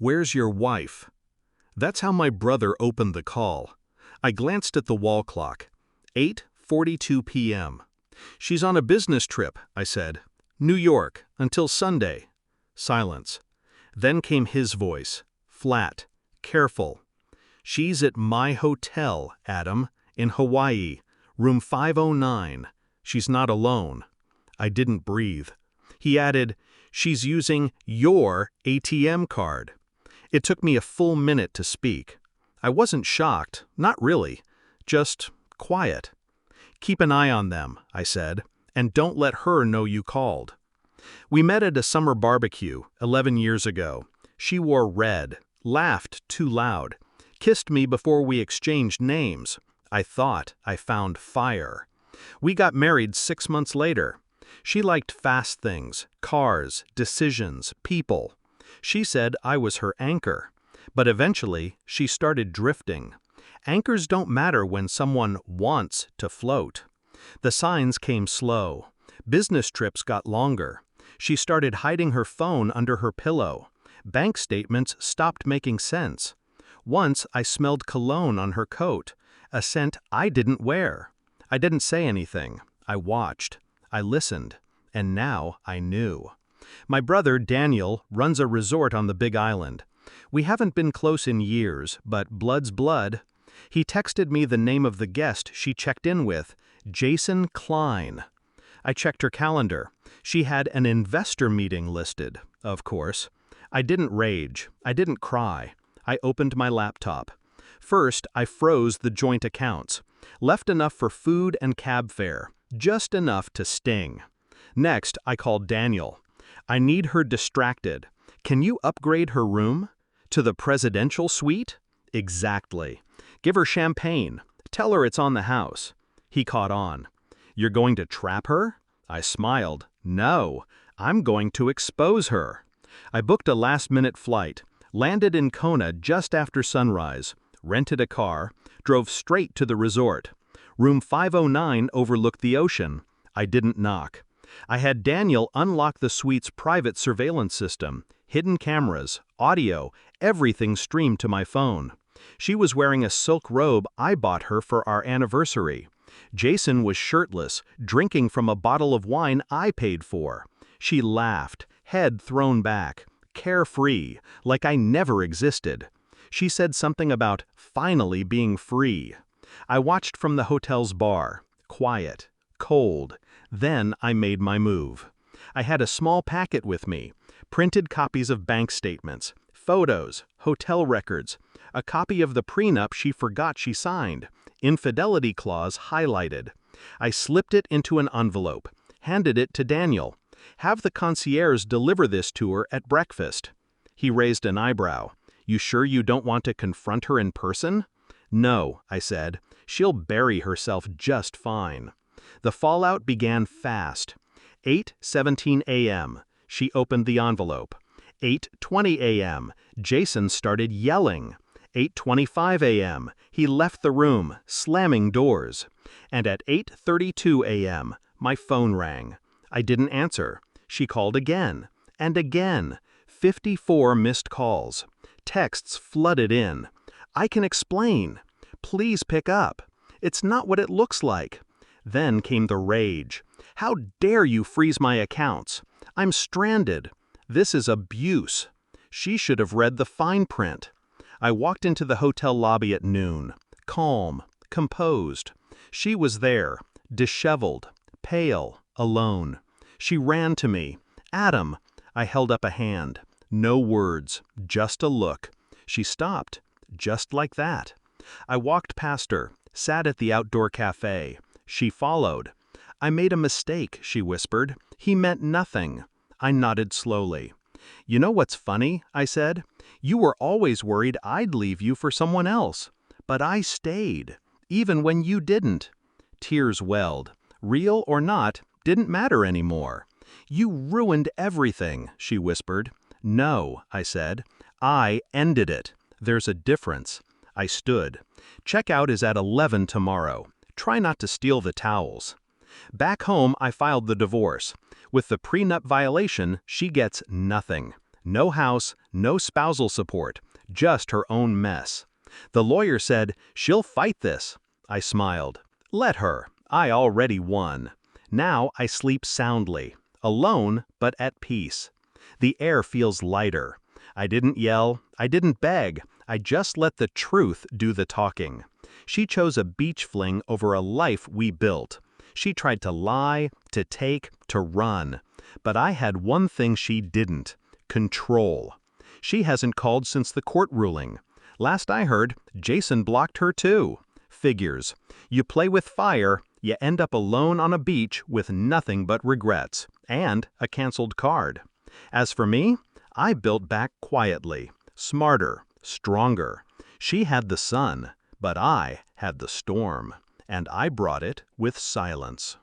Where's your wife? That's how my brother opened the call. I glanced at the wall clock. 8:42 p.m. She's on a business trip, I said. New York, until Sunday. Silence. Then came his voice, flat, careful. She's at my hotel, Adam, in Hawaii, room 509. She's not alone. I didn't breathe. He added, she's using your ATM card. It took me a full minute to speak. I wasn't shocked, not really, just quiet. Keep an eye on them, I said, and don't let her know you called. We met at a summer barbecue 11 years ago. She wore red, laughed too loud, kissed me before we exchanged names. I thought I found fire. We got married 6 months later. She liked fast things, cars, decisions, people. She said I was her anchor. But eventually, she started drifting. Anchors don't matter when someone wants to float. The signs came slow. Business trips got longer. She started hiding her phone under her pillow. Bank statements stopped making sense. Once I smelled cologne on her coat, a scent I didn't wear. I didn't say anything. I watched. I listened. And now I knew. My brother, Daniel, runs a resort on the Big Island. We haven't been close in years, but blood's blood. He texted me the name of the guest she checked in with, Jason Klein. I checked her calendar. She had an investor meeting listed, of course. I didn't rage. I didn't cry. I opened my laptop. First, I froze the joint accounts. Left enough for food and cab fare, just enough to sting. Next, I called Daniel. I need her distracted. Can you upgrade her room? To the presidential suite? Exactly. Give her champagne. Tell her it's on the house. He caught on. You're going to trap her? I smiled. No, I'm going to expose her. I booked a last-minute flight, landed in Kona just after sunrise, rented a car, drove straight to the resort. Room 509 overlooked the ocean. I didn't knock. I had Daniel unlock the suite's private surveillance system, hidden cameras, audio, everything streamed to my phone. She was wearing a silk robe I bought her for our anniversary. Jason was shirtless, drinking from a bottle of wine I paid for. She laughed, head thrown back, carefree, like I never existed. She said something about finally being free. I watched from the hotel's bar, quiet, cold. Then I made my move. I had a small packet with me, printed copies of bank statements, photos, hotel records, a copy of the prenup she forgot she signed, infidelity clause highlighted. I slipped it into an envelope, handed it to Daniel. Have the concierge deliver this to her at breakfast. He raised an eyebrow. You sure you don't want to confront her in person? No, I said. She'll bury herself just fine. The fallout began fast. 8:17 a.m. She opened the envelope. 8:20 a.m. Jason started yelling. 8:25 a.m. He left the room, slamming doors. And at 8:32 a.m., my phone rang. I didn't answer. She called again. And again. 54 missed calls. Texts flooded in. I can explain. Please pick up. It's not what it looks like. Then came the rage. How dare you freeze my accounts? I'm stranded. This is abuse. She should have read the fine print. I walked into the hotel lobby at noon, calm, composed. She was there, disheveled, pale, alone. She ran to me. Adam. I held up a hand. No words, just a look. She stopped, just like that. I walked past her, sat at the outdoor cafe. She followed. I made a mistake, she whispered. He meant nothing. I nodded slowly. You know what's funny? I said. You were always worried I'd leave you for someone else. But I stayed, even when you didn't. Tears welled. Real or not, didn't matter anymore. You ruined everything, she whispered. No, I said. I ended it. There's a difference. I stood. Checkout is at 11 tomorrow. Try not to steal the towels. Back home, I filed the divorce. With the prenup violation, she gets nothing. No house, no spousal support, just her own mess. The lawyer said, "She'll fight this." I smiled. Let her. I already won. Now I sleep soundly, alone but at peace. The air feels lighter. I didn't yell, I didn't beg, I just let the truth do the talking. She chose a beach fling over a life we built. She tried to lie, to take, to run. But I had one thing she didn't: control. She hasn't called since the court ruling. Last I heard, Jason blocked her too. Figures. You play with fire, you end up alone on a beach with nothing but regrets, and a canceled card. As for me, I built back quietly, smarter, stronger. She had the sun, but I had the storm, and I brought it with silence.